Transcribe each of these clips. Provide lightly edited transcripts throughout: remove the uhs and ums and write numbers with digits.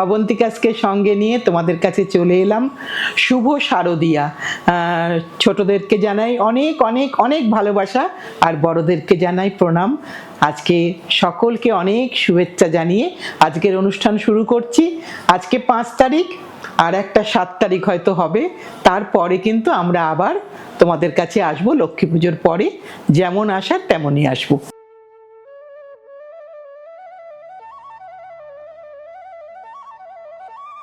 অবন্তিকাকে সঙ্গে নিয়ে তোমাদের কাছে চলে এলাম। শুভ শারদিয়া। ছোটদেরকে জানাই অনেক অনেক অনেক ভালোবাসা আর বড়দেরকে জানাই প্রণাম। আজকে সকলকে অনেক শুভেচ্ছা জানিয়ে আজকের অনুষ্ঠান শুরু করছি। আজকে 5 তারিখ, আর একটা 7 তারিখ হয়তো হবে। তারপরে কিন্তু আমরা আবার তোমাদের কাছে আসবো লক্ষ্মী পুজোর পরে, যেমন আসার তেমনই আসবো।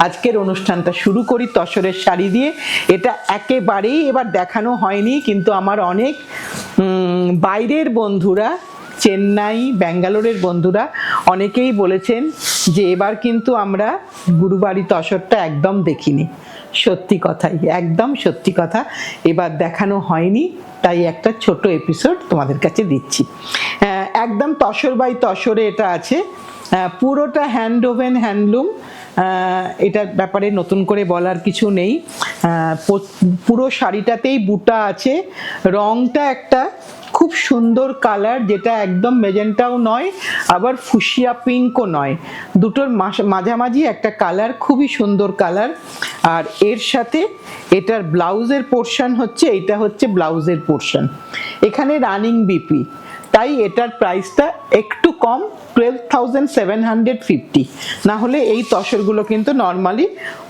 আজকের অনুষ্ঠানটা শুরু করি তসরের শাড়ি দিয়ে। এটা একেবারেই এবার দেখানো হয়নি, কিন্তু আমার অনেক বাইরের বন্ধুরা, চেন্নাই ব্যাঙ্গালোরের বন্ধুরা অনেকেই বলেছেন যে এবার কিন্তু আমরা গুরুবাড়ি তসরটা একদম দেখিনি। সত্যি কথাই, একদম সত্যি কথা, এবার দেখানো হয়নি, তাই একটা ছোট এপিসোড তোমাদের কাছে দিচ্ছি। একদম তসর বাই তসরে এটা আছে, পুরোটা হ্যান্ড ওভেন হ্যান্ডলুম। এটার ব্যাপারে নতুন করে বলার কিছু নেই। পুরো শাড়িটাতেই বুটা আছে। রংটা একটা খুব সুন্দর কালার, যেটা একদম মেজেন্টাও নয় আবার ফুসিয়া পিঙ্কও নয়, দুটোর মাঝামাঝি একটা কালার, খুবই সুন্দর কালার। আর এর সাথে এটার ব্লাউজের পোর্শন হচ্ছে, এইটা হচ্ছে ব্লাউজের পোর্শন। এখানে রানিং বিপি, তাই এটার প্রাইসটা একটু কম, 12,750। না হলে এই তসরগুলো কিন্তু নর্মালি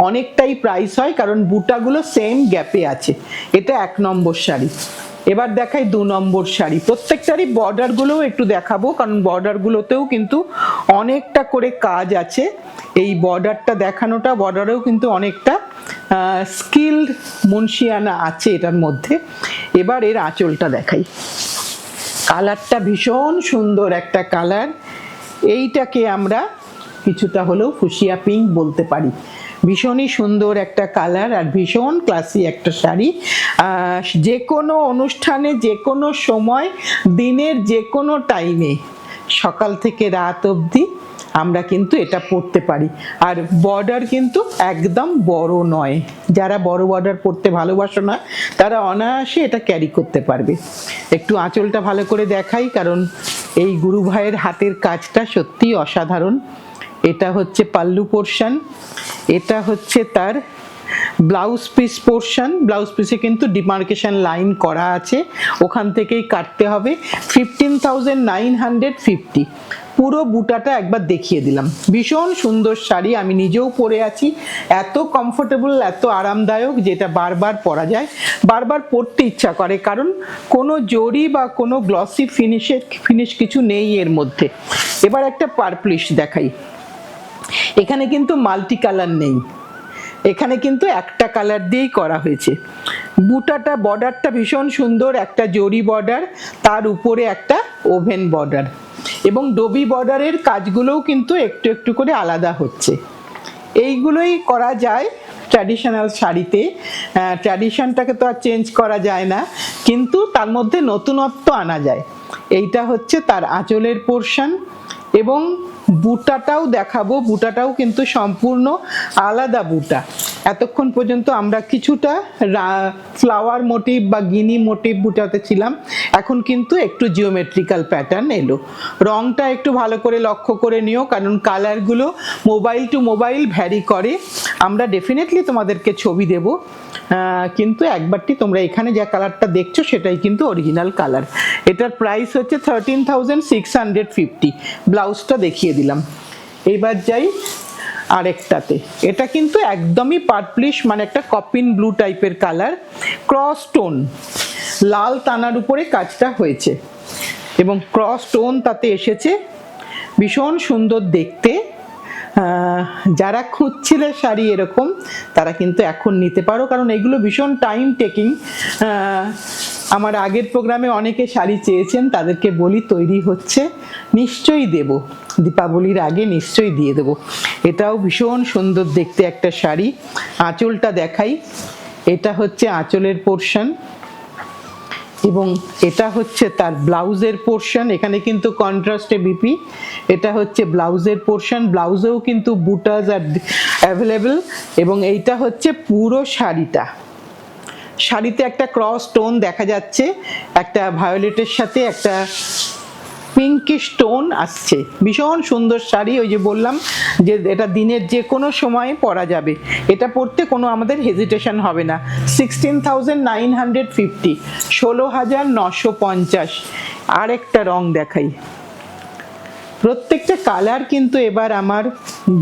অনেকটাই প্রাইস হয়, কারণ বুটাগুলো সেম গ্যাপে আছে। এটা 1 নম্বর শাড়ি। এবার দেখাই 2 নম্বর শাড়ি। প্রত্যেকটারই বর্ডারগুলোও একটু দেখাবো, কারণ বর্ডারগুলোতেও কিন্তু অনেকটা করে কাজ আছে। এই বর্ডারটা দেখানোটা, বর্ডারেও কিন্তু অনেকটা স্কিলড মুন্সিয়ানা আছে এটার মধ্যে। এবার এর আঁচলটা দেখাই। কালারটা ভীষণ সুন্দর একটা কালার। এইটাকে আমরা কিছুটা হলেও ফুসিয়া পিঙ্ক বলতে পারি। ভীষণই সুন্দর একটা কালার আর ভীষণ ক্লাসি একটা শাড়ি। যে কোনো অনুষ্ঠানে, যে কোনো সময়, দিনের যে কোনো টাইমে, সকাল থেকে রাত অবধি আমরা কিন্তু এটা পরতে পারি। আর বর্ডার কিন্তু একদম বড় নয়। যারা বড় বর্ডার পরতে ভালোবাসো না, তারা অনায়াসে এটা ক্যারি করতে পারবে। একটু আঁচলটা ভালো করে দেখাই, কারণ এই গুরু ভাইয়ের হাতের কাজটা সত্যিই অসাধারণ। এটা হচ্ছে পাল্লু পোর্শন, এটা হচ্ছে তার ব্লাউজ পিস পোর্শন। ব্লাউজ পিসে কিন্তু ডিমার্কেশন লাইন করা আছে, ওখান থেকেই কাটতে হবে। 15,950। পুরো বুটাটা একবার দেখিয়ে দিলাম। ভীষণ সুন্দর শাড়ি, আমি নিজেও পরে আছি। এত কমফোর্টেবল, এত আরামদায়ক, যেটা বারবার পরা যায়, বারবার পরতে ইচ্ছা করে, কারণ কোনো জরি বা কোনো গ্লসি ফিনিশ কিছু নেই এর মধ্যে। এবার একটা পার্পলিশ দেখাই। এখানে কিন্তু মাল্টি কালার নেই, এখানে কিন্তু একটা কালার দিয়েই করা হয়েছে। বুটাটা, বর্ডারটা ভীষণ সুন্দর, একটা জরি বর্ডার, তার উপরে একটা ওভেন বর্ডার, এবং ডবি বর্ডারের কাজগুলোও কিন্তু একটু একটু করে আলাদা হচ্ছে। এইগুলোই করা যায় ট্র্যাডিশনাল শাড়িতে। ট্র্যাডিশনটাকে তো আর চেঞ্জ করা যায় না, কিন্তু তার মধ্যে নতুনত্ব আনা যায়। এইটা হচ্ছে তার আঁচলের পোর্শন, এবং বুটাটাও দেখাবো। বুটাটাও কিন্তু সম্পূর্ণ আলাদা বুটা। এতক্ষণ পর্যন্ত আমরা কিছুটা ফ্লাওয়ার মোটিভ বা গিনি মোটিভ বুটাতে ছিলাম, এখন কিন্তু একটু জিওমেট্রিক্যাল প্যাটার্ন এলো। রংটা একটু ভালো করে লক্ষ্য করে নিও, কারণ কালারগুলো মোবাইল টু মোবাইল ভ্যারি করে। আমরা ডেফিনেটলি তোমাদেরকে ছবি দেব, কিন্তু একবারটি তোমরা এখানে যে কালারটা দেখছো সেটাই কিন্তু অরিজিনাল কালার। এটার প্রাইস হচ্ছে 13,650। ব্লাউজটা দেখিয়ে দিলাম। এইবার যাই আরেকটাতে। এটা কিন্তু একদমই পার্পলিশ, মানে একটা কপিন ব্লু টাইপের কালার, ক্রস টোন, লাল তানার উপরে কাজটা হয়েছে এবং ক্রস টোন তাতে এসেছে। ভীষণ সুন্দর দেখতে। যারা খুঁজছিলে শাড়ি এরকম, তারা কিন্তু এখন নিতে পারো, কারণ এগুলো ভীষণ টাইম টেকিং। আমার আগের প্রোগ্রামে অনেকে শাড়ি চেয়েছেন, তাদেরকে বলি তৈরি হচ্ছে, নিশ্চয়ই দেব, দীপাবলির আগে নিশ্চয়ই দিয়ে দেবো। এটাও ভীষণ সুন্দর দেখতে একটা শাড়ি। আঁচলটা দেখাই। এটা হচ্ছে আঁচলের পোর্শন, এবং এটা হচ্ছে তার ব্লাউজের পোর্শন। এখানে কিন্তু কন্ট্রাস্টে বিপি। এটা হচ্ছে ব্লাউজের পোর্শন, ব্লাউজেও কিন্তু বুটাস আর অ্যাভেলেবল। এবং এইটা হচ্ছে পুরো শাড়িটা। শাড়িতে একটা ক্রস টোন দেখা যাচ্ছে, একটা ভায়োলেটের সাথে একটা পিঙ্কিশ টোন আসছে, ভীষণ সুন্দর শাড়ি। ওই যে বললাম যে এটা দিনের যে কোনো সময়ে পরা যাবে, এটা পরতে কোনো আমাদের হেজিটেশন হবে না। 16,950, 16,950। আরেকটা রং দেখাই। প্রত্যেকটা কালার কিন্তু এবার আমার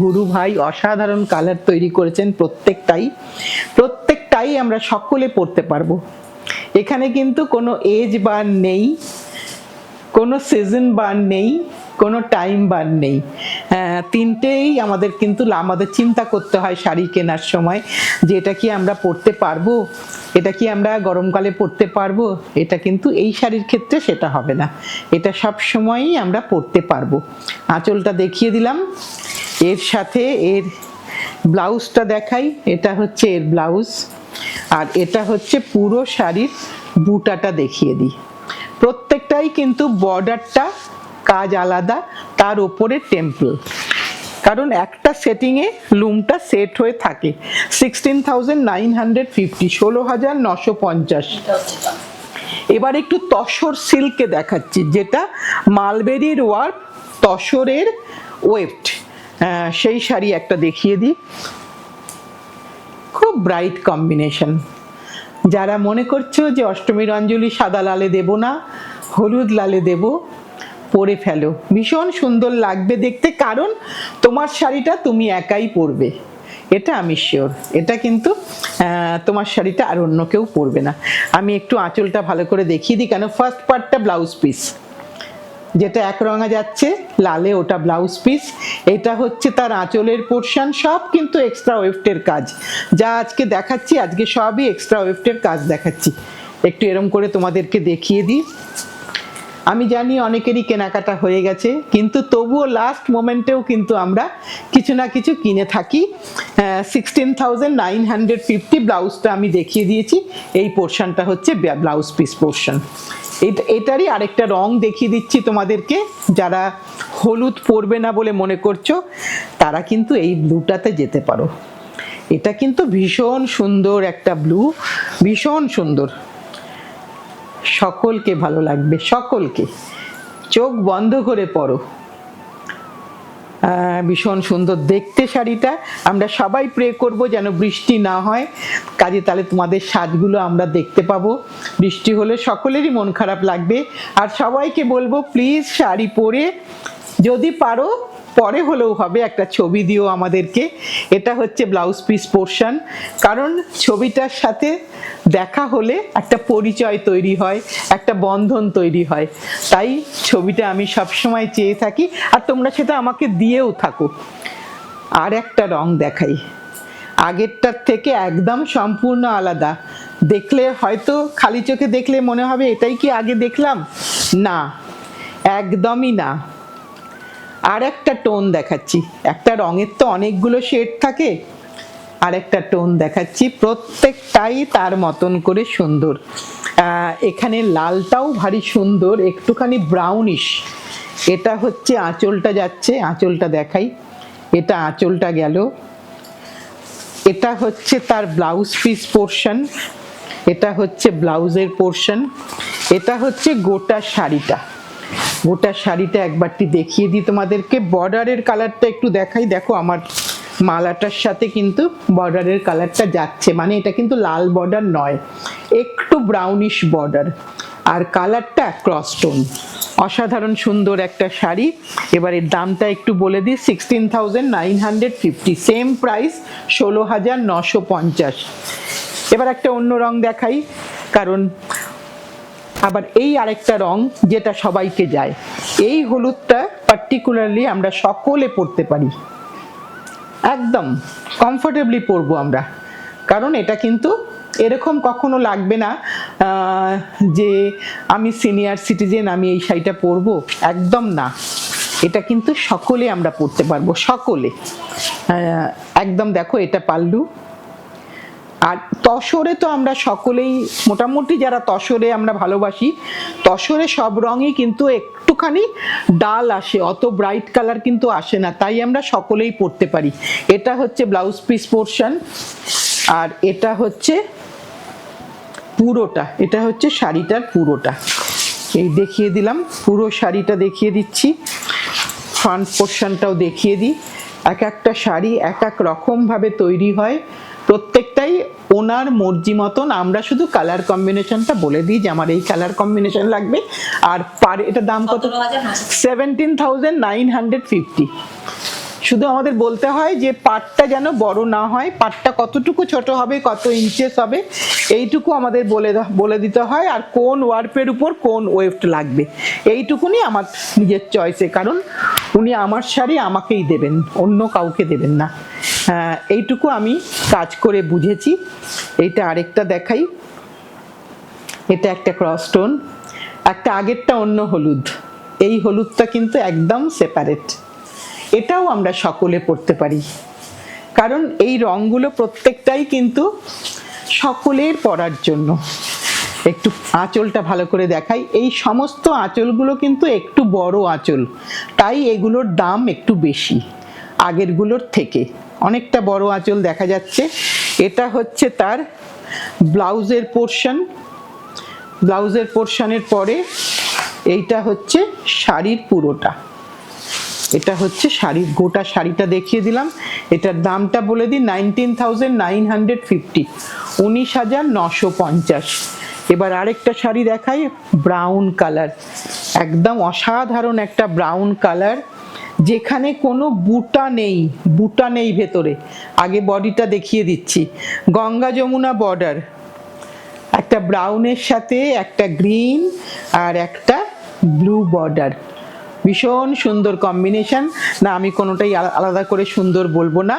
গুরু ভাই অসাধারণ কালার তৈরি করেছেন, প্রত্যেকটাই আমরা সকলে পরতে পারবো। এখানে কিন্তু কোনো এজ বার নেই, কোনো সিজন বার নেই, কোনো টাইম বার নেই। তিনটেই আমাদের কিন্তু আমাদের চিন্তা করতে হয় শাড়ি কেনার সময় যে এটা কি আমরা পরতে পারবো, এটা কি আমরা গরমকালে পরতে পারবো। এটা কিন্তু এই শাড়ির ক্ষেত্রে সেটা হবে না, এটা সব সময়ই আমরা পরতে পারবো। আঁচলটা দেখিয়ে দিলাম, এর সাথে এর ব্লাউজটা দেখাই। এটা হচ্ছে এর ব্লাউজ, আর এটা হচ্ছে পুরো শাড়ির বুটাটা দেখিয়ে দিই। প্রত্যেকটাই কিন্তু বর্ডারটা কাজ আলাদা, তার উপরে টেম্পল, কারণ একটা সেটিংয়ে লুমটা সেট হয়ে থাকে। 16,950, 16,950। এবার একটু তসর সিল্কে দেখাচ্ছি, যেটা মালবেরির ওয়ার্ক, তসরের ওয়েফট, সেই শাড়ি একটা দেখিয়ে দিই। খুব ব্রাইট কম্বিনেশন। যারা মনে করছো যে অষ্টমীর অঞ্জলি সাদা লালে দেব না, হলুদ লালে দেব, পরে ফেলো, ভীষণ সুন্দর লাগবে দেখতে, কারণ তোমার শাড়িটা তুমি একাই পরবে, এটা আমি শিওর। এটা কিন্তু তোমার শাড়িটা আর অন্য কেউ পরবে না। আমি একটু আঁচলটা ভালো করে দেখিয়ে দিই, কেন ফার্স্ট পার্টটা ব্লাউজ পিস, যেটা এক রঙা যাচ্ছে লালে, ওটা ব্লাউজ পিস। এটা হচ্ছে তার আঁচলের পোর্শন, সব কিন্তু এক্সট্রা ওয়েফটের কাজ। যা আজকে দেখাচ্ছি, আজকে সবই এক্সট্রা ওয়েফটের কাজ দেখাচ্ছি। একটু এরম করে তোমাদেরকে দেখিয়ে দিই। আমি জানি অনেকেরই কেনাকাটা হয়ে গেছে, কিন্তু তবুও লাস্ট মোমেন্টেও কিন্তু আমরা কিছু না কিছু কিনে থাকি। 16,950 ব্লাউজটা আমি দেখিয়ে দিয়েছি, এই পোর্শনটা হচ্ছে ব্লাউজ পিস পোর্শন। এটারই আরেকটা রং দেখিয়ে দিচ্ছি তোমাদেরকে। যারা হলুদ পরবে না বলে মনে করছো, তারা কিন্তু এই ব্লুটাতে যেতে পারো। এটা কিন্তু ভীষণ সুন্দর একটা ব্লু, ভীষণ সুন্দর, সকলকে ভালো লাগবে, সকলকে। চোখ বন্ধ করে পরো, ভীষণ সুন্দর দেখতে শাড়িটা। আমরা সবাই প্রে করব যেন বৃষ্টি না হয়, কাজে তাহলে তোমাদের সাজগুলো আমরা দেখতে পাবো। বৃষ্টি হলে সকলেরই মন খারাপ লাগবে। আর সবাইকে বলবো প্লিজ শাড়ি পরে, যদি পারো পরে হলেও হবে একটা ছবি দিও আমাদেরকে। এটা হচ্ছে ব্লাউজ পিস পোর্শন, কারণ ছবিটার সাথে দেখা হলে একটা পরিচয় তৈরি হয়, একটা বন্ধন তৈরি হয়। তাই ছবিটা আমি সবসময় চেয়ে থাকি, আর তোমরা সেটা আমাকে দিয়েও থাকো। আর একটা রং দেখাই, আগেরটার থেকে একদম সম্পূর্ণ আলাদা। দেখলে হয়তো খালি চোখে দেখলে মনে হবে এটাই কি আগে দেখলাম, না, একদমই না। আর একটা টোন দেখাচ্ছি, একটা রঙের তো অনেকগুলো শেড থাকে, আর একটা টোন দেখাচ্ছি, প্রত্যেকটাই তার মতন করে সুন্দর। এখানে লালটাও ভারী সুন্দর, একটুখানি ব্রাউনিশ। এটা হচ্ছে আঁচলটা যাচ্ছে, আঁচলটা দেখাই। এটা আঁচলটা গেল, এটা হচ্ছে তার ব্লাউজ পিস পোর্শন, এটা হচ্ছে ব্লাউজের পোর্শন, এটা হচ্ছে গোটা শাড়িটা। গোটা শাড়িটা একবারটি দেখিয়ে দিই তোমাদেরকে। বর্ডারের কালারটা একটু দেখাই, দেখো আমার মালাটার সাথে কিন্তু বর্ডারের কালারটা যাচ্ছে, মানে এটা কিন্তু লাল বর্ডার নয়, একটু ব্রাউনিশ বর্ডার, আর কালারটা ক্রস টোন। অসাধারণ সুন্দর একটা শাড়ি। এবার এর দামটা একটু বলে দিই, 16,950, সেম প্রাইস 16,950। এবার একটা অন্য রং দেখাই, কারণ আবার এই আরেকটা রং যেটা সবাইকে যায়, এই হলুদটা পার্টিকুলারলি আমরা সকলে পরতে পারি, একদম কমফোর্টেবলি পরবো আমরা, কারণ এটা কিন্তু এরকম কখনো লাগবে না যে আমি সিনিয়র সিটিজেন, আমি এই শাড়িটা পরবো, একদম না। এটা কিন্তু সকলে আমরা পরতে পারবো, সকলে একদম। দেখো এটা পাল্লু, আর তসরে তো আমরা সকলেই মোটামুটি যারা তসরে আমরা ভালোবাসি, তসরে সব রঙই কিন্তু একটুখানি ডাল আসে, অত ব্রাইট কালার কিন্তু আসে না, তাই আমরা সকলেই পরতে পারি। এটা হচ্ছে ব্লাউজ পিস পোর্শন, আর এটা হচ্ছে পুরোটা, এটা হচ্ছে শাড়িটার পুরোটা। এই দেখিয়ে দিলাম, পুরো শাড়িটা দেখিয়ে দিচ্ছি, ফ্রন্ট পোর্শনটাও দেখিয়ে দিই। এক একটা শাড়ি এক এক রকমভাবে তৈরি হয়, প্রত্যেকটাই ওনার মর্জি মতন। আমরা শুধু কালার কম্বিনেশনটা বলে দিই যে আমার এই কালার কম্বিনেশন লাগবে। আর এটা দাম কত? 17,950। শুধু আমাদের বলতে হয় যে পাটটা যেন বড় না হয়, পাটটা কতটুকু ছোট হবে, কত ইঞ্চেস হবে, এইটুকু আমাদের বলে দিতে হয়। আর কোন ওয়ার্পের উপর কোন ওয়েফট লাগবে এইটুকুনি আমার নিজের চয়েসে, কারণ উনি আমার শাড়ি আমাকেই দেবেন, অন্য কাউকে দেবেন না। এইটুকু আমি কাজ করে বুঝেছি। এইটা আরেকটা দেখাই, এটা একটা ক্রস স্টোন, একটা আগেরটা অন্য হলুদ, এই হলুদটা কিন্তু একদম সেপারেট। এটাও আমরা সকলে পরতে পারি, কারণ এই রঙগুলো প্রত্যেকটাই কিন্তু সকলের পরার জন্য। একটু আঁচলটা ভালো করে দেখাই, এই সমস্ত আঁচলগুলো কিন্তু একটু বড় আঁচল, তাই এগুলোর দাম একটু বেশি আগেরগুলোর থেকে, অনেকটা বড় আঁচল দেখা যাচ্ছে। এটা হচ্ছে তার ব্লাউজের পোর্শন, ব্লাউজের পোর্শনের পরে এইটা হচ্ছে শাড়ির পুরোটা, এটা হচ্ছে শাড়ির গোটা শাড়িটা দেখিয়ে দিলাম। এটার দামটা বলে দিই 19,950, 19,950। এবার আরেকটা শাড়ি দেখাই, ব্রাউন কালার, একদম অসাধারণ একটা ব্রাউন কালার, যেখানে কোনো বুটা নেই, বুটা নেই ভেতরে। আগে বডিটা দেখিয়ে দিচ্ছি, গঙ্গা যমুনা বর্ডার, একটা ব্রাউনের সাথে একটা গ্রিন আর একটা ব্লু বর্ডার, ভীষণ সুন্দর কম্বিনেশন। না আমি কোনোটাই আলাদা করে সুন্দর বলবো না,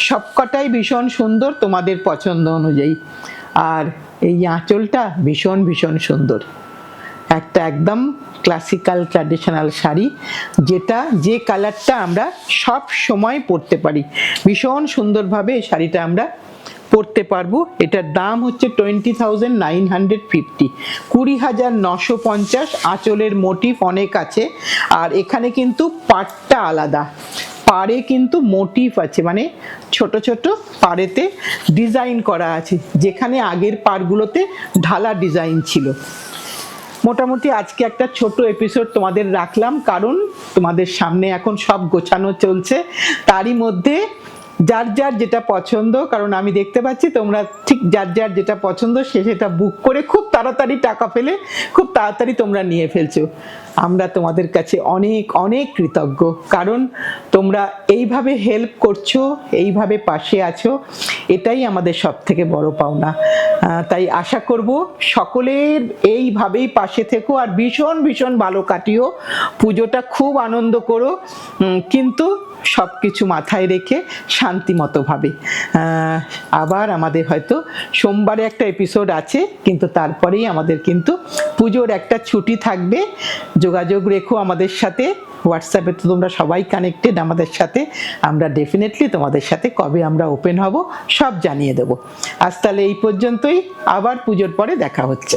সবকটাই ভীষণ সুন্দর তোমাদের পছন্দ অনুযায়ী। আর এই আঁচলটা ভীষণ ভীষণ সুন্দর, একটা একদম ক্লাসিক্যাল ট্র্যাডিশনাল শাড়ি, যেটা যে কালারটা আমরা সব সময় পরতে পারি, ভীষণ সুন্দরভাবে এই শাড়িটা আমরা পরতে পারবো। এটার দাম হচ্ছে 20,950, 20,950। আঁচলের মোটিভ অনেক আছে, আর এখানে কিন্তু পাড়টা আলাদা, পাড়ে কিন্তু মোটিভ আছে, মানে ছোট ছোট পাড়েতে ডিজাইন করা আছে, যেখানে আগের পাড়গুলোতে ঢালা ডিজাইন ছিল। মোটামুটি আজকে একটা ছোট এপিসোড তোমাদের রাখলাম, কারণ তোমাদের সামনে এখন সব গোছানো চলছে, তারই মধ্যে যার যার যেটা পছন্দ, কারণ আমি দেখতে পাচ্ছি তোমরা ঠিক যার যার যেটা পছন্দ সেটা বুক করে খুব তাড়াতাড়ি টাকা ফেলে খুব তাড়াতাড়ি তোমরা নিয়ে ফেলছো। আমরা তোমাদের কাছে অনেক অনেক কৃতজ্ঞ, কারণ তোমরা এইভাবে হেল্প করছো, এইভাবে পাশে আছো, এটাই আমাদের সব থেকে বড় পাওনা। তাই আশা করব সকলের এইভাবেই পাশে থেকো, আর ভীষণ ভীষণ ভালো কাটিও, পুজোটা খুব আনন্দ করো, কিন্তু সব কিছু মাথায় রেখে শান্তিমতোভাবে। আবার আমাদের হয়তো সোমবারে একটা এপিসোড আছে, কিন্তু তারপরেই আমাদের কিন্তু পুজোর একটা ছুটি থাকবে। যোগাযোগ রেখো আমাদের সাথে, হোয়াটসঅ্যাপে তো তোমরা সবাই কানেক্টেড আমাদের সাথে, আমরা ডেফিনেটলি তোমাদের সাথে কবে আমরা ওপেন হব সব জানিয়ে দেবো। আজ তাহলে এই পর্যন্তই, আবার পুজোর পরে দেখা হচ্ছে।